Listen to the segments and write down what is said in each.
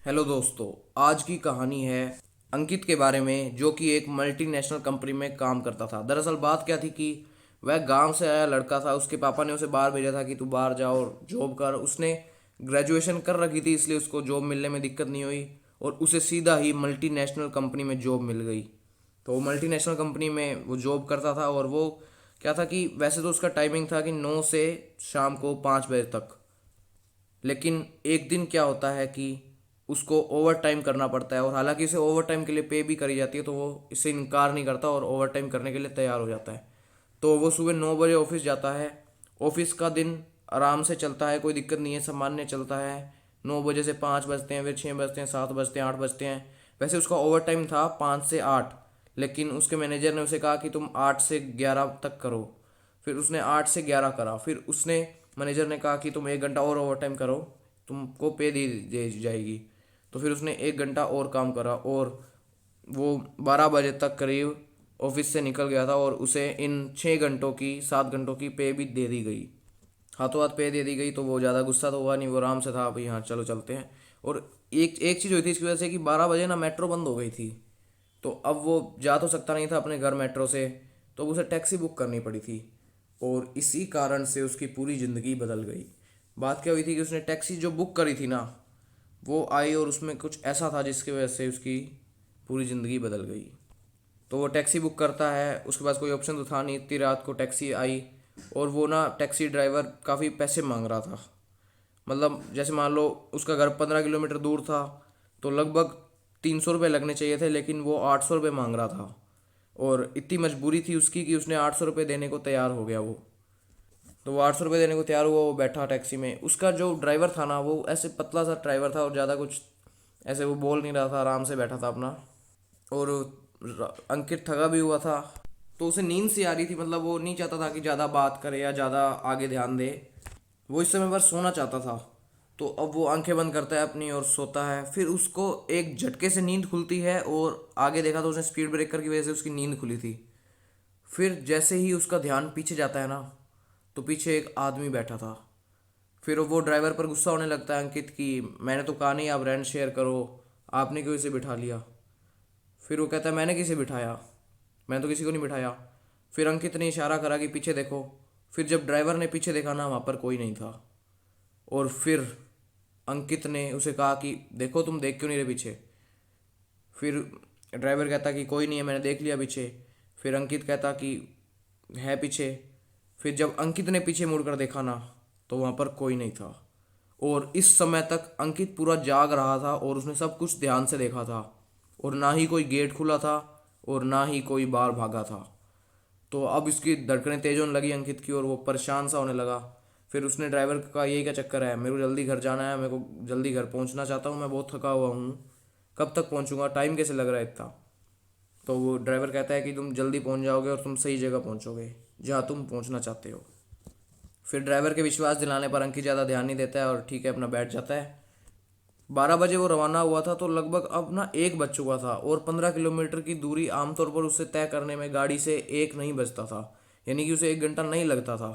Hello दोस्तों। आज की कहानी है अंकित के बारे में, जो कि एक मल्टीनेशनल कंपनी में काम करता था। दरअसल बात क्या थी कि वह गांव से आया लड़का था। उसके पापा ने उसे बाहर भेजा था कि तू बाहर जा और जॉब कर। उसने ग्रेजुएशन कर रखी थी, इसलिए उसको जॉब मिलने में दिक्कत नहीं हुई और उसे सीधा ही मल्टीनेशनल कंपनी में जॉब मिल गई। तो वो मल्टीनेशनल कंपनी में वो जॉब करता था और वो क्या था कि वैसे तो उसका टाइमिंग था कि 9 से शाम को 5 बजे तक। लेकिन एक दिन क्या होता है कि उसको ओवर टाइम करना पड़ता है, और हालांकि उसे ओवर टाइम के लिए पे भी करी जाती है, तो वो इससे इनकार नहीं करता और ओवर टाइम करने के लिए तैयार हो जाता है। तो वो सुबह 9 बजे ऑफिस जाता है। ऑफिस का दिन आराम से चलता है, कोई दिक्कत नहीं है, सामान्य चलता है। 9 बजे से 5 बजते हैं, फिर 6 बजते हैं, 7 बजते हैं, 8 बजते हैं। वैसे उसका ओवर टाइम था 5 से 8, लेकिन उसके मैनेजर ने उसे कहा कि तुम 8 से 11 तक करो। फिर उसने 8 से 11 करा। फिर उसने मैनेजर ने कहा कि तुम 1 घंटा और ओवर टाइम करो, तुमको पे दी जाएगी। तो फिर उसने 1 घंटा और काम करा और वो 12 बजे तक करीब ऑफिस से निकल गया था, और उसे इन 6 घंटों की 7 घंटों की पे भी दे दी गई। हाथों हाथ पे दे दी गई। तो वो ज़्यादा गुस्सा तो हुआ नहीं, वो आराम से था, भाई हाँ चलो चलते हैं। और एक एक चीज़ हुई थी इसकी वजह से कि 12 बजे ना मेट्रो बंद हो गई थी। तो अब वो जा तो सकता नहीं था अपने घर मेट्रो से, तो उसे टैक्सी बुक करनी पड़ी थी। और इसी कारण से उसकी पूरी ज़िंदगी बदल गई। बात क्या हुई थी कि उसने टैक्सी जो बुक करी थी ना, वो आई और उसमें कुछ ऐसा था जिसकी वजह से उसकी पूरी ज़िंदगी बदल गई। तो वो टैक्सी बुक करता है, उसके पास कोई ऑप्शन तो था नहीं। इतनी रात को टैक्सी आई और वो ना टैक्सी ड्राइवर काफ़ी पैसे मांग रहा था। मतलब जैसे मान लो उसका घर 15 किलोमीटर दूर था, तो लगभग 300 रुपये लगने चाहिए थे, लेकिन वो 800 रुपये मांग रहा था। और इतनी मजबूरी थी उसकी कि उसने 800 रुपये देने को तैयार हो गया वो। तो वो 800 रुपये देने को तैयार हुआ, वो बैठा टैक्सी में। उसका जो ड्राइवर था ना, वो ऐसे पतला सा ड्राइवर था और ज़्यादा कुछ ऐसे वो बोल नहीं रहा था, आराम से बैठा था अपना। और अंकित थका भी हुआ था, तो उसे नींद सी आ रही थी। मतलब वो नहीं चाहता था कि ज़्यादा बात करे या ज़्यादा आगे ध्यान दे, वो इस समय बस सोना चाहता था। तो अब वो आंखें बंद करता है अपनी और सोता है। फिर उसको एक झटके से नींद खुलती है और आगे देखा तो उसने स्पीड ब्रेकर की वजह से उसकी नींद खुली थी। फिर जैसे ही उसका ध्यान पीछे जाता है ना, तो पीछे एक आदमी बैठा था। फिर वो ड्राइवर पर गुस्सा होने लगता है अंकित की, मैंने तो कहा नहीं आप रेंट शेयर करो, आपने क्यों इसे बिठा लिया। फिर वो कहता है मैंने किसे बिठाया, मैंने तो किसी को नहीं बिठाया। फिर अंकित ने इशारा करा कि पीछे देखो। फिर जब ड्राइवर ने पीछे देखा ना, वहाँ पर कोई नहीं था। और फिर अंकित ने उसे कहा कि देखो तुम देख क्यों नहीं रहे पीछे। फिर ड्राइवर कहता कि कोई नहीं है, मैंने देख लिया पीछे। फिर अंकित कहता कि है पीछे। फिर जब अंकित ने पीछे मुड़कर देखा ना, तो वहाँ पर कोई नहीं था। और इस समय तक अंकित पूरा जाग रहा था और उसने सब कुछ ध्यान से देखा था, और ना ही कोई गेट खुला था और ना ही कोई बाहर भागा था। तो अब इसकी धड़कनें तेज होने लगी अंकित की, और वो परेशान सा होने लगा। फिर उसने ड्राइवर को कहा यही क्या चक्कर है, मेरे को जल्दी घर जाना है, मेरे को जल्दी घर पहुंचना चाहता हूँ, मैं बहुत थका हुआ हूँ, कब तक पहुंचूंगा, टाइम कैसे लग रहा है इतना। तो वो ड्राइवर कहता है कि तुम जल्दी पहुंच जाओगे और तुम सही जगह पहुंचोगे जहाँ तुम पहुंचना चाहते हो। फिर ड्राइवर के विश्वास दिलाने पर अंकित ज़्यादा ध्यान नहीं देता है और ठीक है अपना बैठ जाता है। 12 बजे वो रवाना हुआ था, तो लगभग अब ना 1 बज चुका था, और 15 किलोमीटर की दूरी आमतौर पर उससे तय करने में गाड़ी से 1 नहीं बजता था, यानी कि उसे 1 घंटा नहीं लगता था।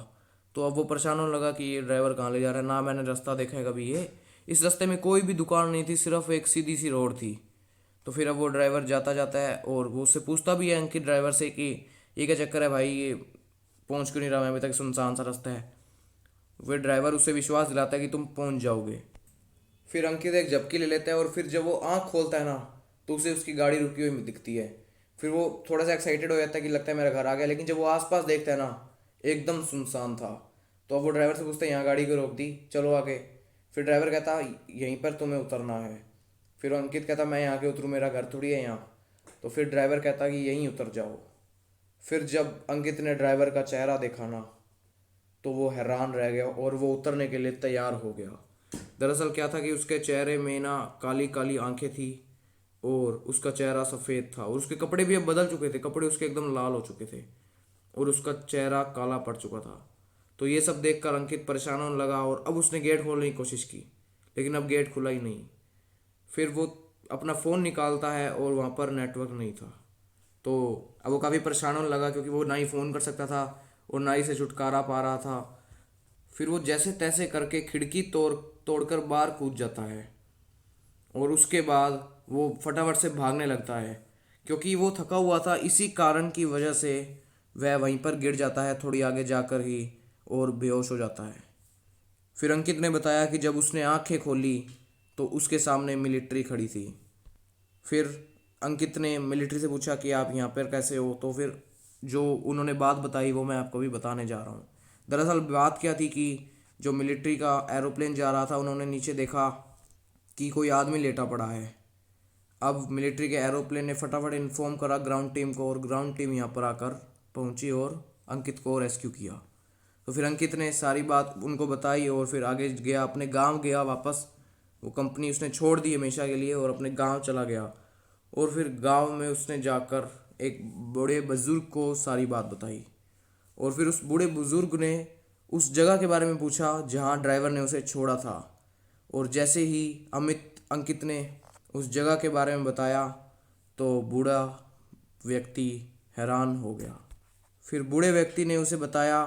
तो अब वो परेशान होने लगा कि ये ड्राइवर कहाँ ले जा रहा है, ना मैंने रास्ता देखा है कभी ये। इस रास्ते में कोई भी दुकान नहीं थी, सिर्फ एक सीधी सी रोड थी। तो फिर अब वो ड्राइवर जाता जाता है और वो उससे पूछता भी है अंकित ड्राइवर से कि ये क्या चक्कर है भाई, ये पहुंच क्यों नहीं रहा मैं अभी तक, सुनसान सा रास्ता है। फिर ड्राइवर उसे विश्वास दिलाता है कि तुम पहुंच जाओगे। फिर अंकित एक झपकी ले लेता है और फिर जब वो आँख खोलता है ना, तो उसे उसकी गाड़ी रुकी हुई दिखती है। फिर वो थोड़ा सा एक्साइटेड हो जाता है कि लगता है मेरा घर आ गया, लेकिन जब वो आसपास देखता है ना, एकदम सुनसान था। तो अब वो ड्राइवर से पूछता है यहाँ गाड़ी क्यों रोक दी, चलो आगे। फिर ड्राइवर कहता यहीं पर तुम्हें उतरना है। फिर अंकित कहता मैं यहाँ के उतरूँ, मेरा घर थोड़ी है यहाँ। तो फिर ड्राइवर कहता कि यहीं उतर जाओ। फिर जब अंकित ने ड्राइवर का चेहरा देखा ना, तो वो हैरान रह गया और वो उतरने के लिए तैयार हो गया। दरअसल क्या था कि उसके चेहरे में ना काली काली आंखें थी, और उसका चेहरा सफ़ेद था, और उसके कपड़े भी अब बदल चुके थे, कपड़े उसके एकदम लाल हो चुके थे, और उसका चेहरा काला पड़ चुका था। तो ये सब देखकर अंकित परेशान होने लगा, और अब उसने गेट खोलने की कोशिश की, लेकिन अब गेट खुला ही नहीं। फिर वो अपना फ़ोन निकालता है और वहाँ पर नेटवर्क नहीं था। तो अब वो काफ़ी परेशान होने लगा, क्योंकि वो ना ही फ़ोन कर सकता था और ना ही से छुटकारा पा रहा था। फिर वो जैसे तैसे करके खिड़की तोड़कर बाहर कूद जाता है, और उसके बाद वो फटाफट से भागने लगता है। क्योंकि वो थका हुआ था, इसी कारण की वजह से वह वहीं पर गिर जाता है थोड़ी आगे जाकर ही और बेहोश हो जाता है। फिर अंकित ने बताया कि जब उसने आंखें खोली तो उसके सामने मिलिट्री खड़ी थी। फिर अंकित ने मिलिट्री से पूछा कि आप यहाँ पर कैसे हो, तो फिर जो उन्होंने बात बताई वो मैं आपको भी बताने जा रहा हूँ। दरअसल बात क्या थी कि जो मिलिट्री का एरोप्लेन जा रहा था, उन्होंने नीचे देखा कि कोई आदमी लेटा पड़ा है। अब मिलिट्री के एरोप्लेन ने फटाफट इन्फॉर्म करा ग्राउंड टीम को, और ग्राउंड टीम यहाँ पर आकर पहुंची और अंकित को रेस्क्यू किया। तो फिर अंकित ने सारी बात उनको बताई और फिर आगे गया, अपने गांव गया वापस। वो कंपनी उसने छोड़ दी हमेशा के लिए और अपने गांव चला गया। और फिर गांव में उसने जाकर एक बूढ़े बुजुर्ग को सारी बात बताई। और फिर उस बूढ़े बुजुर्ग ने उस जगह के बारे में पूछा जहाँ ड्राइवर ने उसे छोड़ा था। और जैसे ही अंकित ने उस जगह के बारे में बताया तो बूढ़ा व्यक्ति हैरान हो गया। फिर बूढ़े व्यक्ति ने उसे बताया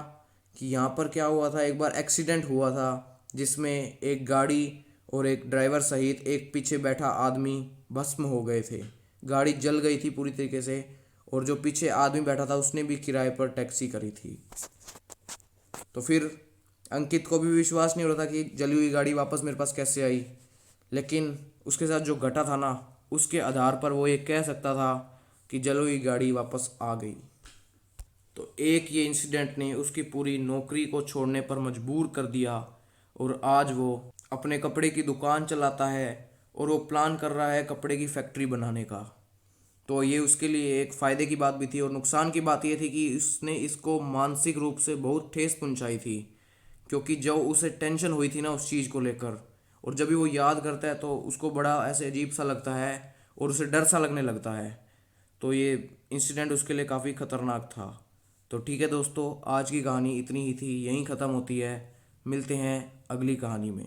कि यहाँ पर क्या हुआ था, एक बार एक्सीडेंट हुआ था जिसमें एक गाड़ी और एक ड्राइवर सहित एक पीछे बैठा आदमी भस्म हो गए थे। गाड़ी जल गई थी पूरी तरीके से, और जो पीछे आदमी बैठा था उसने भी किराए पर टैक्सी करी थी। तो फिर अंकित को भी विश्वास नहीं हो रहा था कि जली हुई गाड़ी वापस मेरे पास कैसे आई, लेकिन उसके साथ जो घटा था ना, उसके आधार पर वो ये कह सकता था कि जली हुई गाड़ी वापस आ गई। तो एक ये इंसिडेंट ने उसकी पूरी नौकरी को छोड़ने पर मजबूर कर दिया, और आज वो अपने कपड़े की दुकान चलाता है और वो प्लान कर रहा है कपड़े की फैक्ट्री बनाने का। तो ये उसके लिए एक फ़ायदे की बात भी थी, और नुकसान की बात ये थी कि उसने इसको मानसिक रूप से बहुत ठेस पहुंचाई थी। क्योंकि जो उसे टेंशन हुई थी ना उस चीज़ को लेकर, और जब भी वो याद करता है तो उसको बड़ा ऐसे अजीब सा लगता है और उसे डर सा लगने लगता है। तो ये इंसिडेंट उसके लिए काफ़ी ख़तरनाक था। तो ठीक है दोस्तों, आज की कहानी इतनी ही थी, यहीं ख़त्म होती है। मिलते हैं अगली कहानी में।